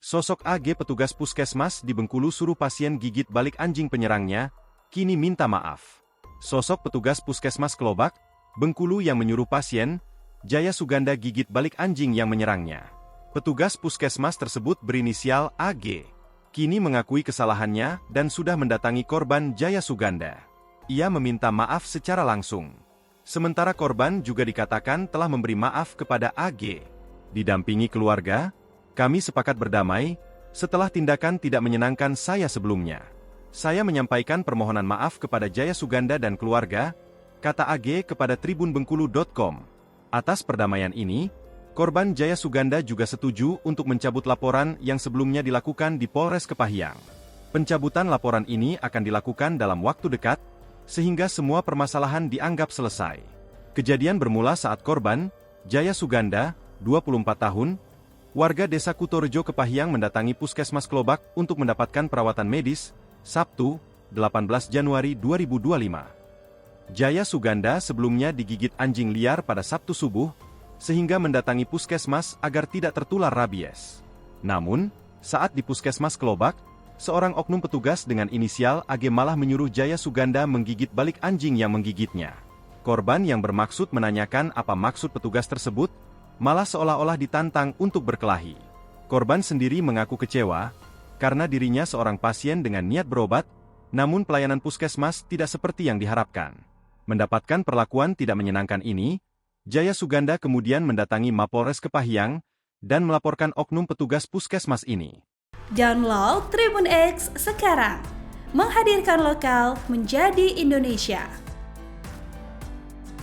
Sosok AG petugas puskesmas di Bengkulu suruh pasien gigit balik anjing penyerangnya, kini minta maaf. Sosok petugas puskesmas Kelobak, Bengkulu yang menyuruh pasien, Jaya Suganda gigit balik anjing yang menyerangnya. Petugas puskesmas tersebut berinisial AG. Kini mengakui kesalahannya dan sudah mendatangi korban Jaya Suganda. Ia meminta maaf secara langsung. Sementara korban juga dikatakan telah memberi maaf kepada AG. Didampingi keluarga, kami sepakat berdamai, setelah tindakan tidak menyenangkan saya sebelumnya. Saya menyampaikan permohonan maaf kepada Jaya Suganda dan keluarga, kata AG kepada tribunbengkulu.com. Atas perdamaian ini, korban Jaya Suganda juga setuju untuk mencabut laporan yang sebelumnya dilakukan di Polres Kepahyang. Pencabutan laporan ini akan dilakukan dalam waktu dekat, sehingga semua permasalahan dianggap selesai. Kejadian bermula saat korban, Jaya Suganda, 24 tahun, warga desa Kutorejo Kepahyang mendatangi Puskesmas Kelobak untuk mendapatkan perawatan medis, Sabtu, 18 Januari 2025. Jaya Suganda sebelumnya digigit anjing liar pada Sabtu subuh, sehingga mendatangi puskesmas agar tidak tertular rabies. Namun, saat di Puskesmas Kelobak, seorang oknum petugas dengan inisial AG malah menyuruh Jaya Suganda menggigit balik anjing yang menggigitnya. Korban yang bermaksud menanyakan apa maksud petugas tersebut, malah seolah-olah ditantang untuk berkelahi. Korban sendiri mengaku kecewa, karena dirinya seorang pasien dengan niat berobat, namun pelayanan puskesmas tidak seperti yang diharapkan. Mendapatkan perlakuan tidak menyenangkan ini, Jaya Suganda kemudian mendatangi Mapolres Kepahyang, dan melaporkan oknum petugas puskesmas ini. Download Tribun X sekarang, menghadirkan lokal menjadi Indonesia.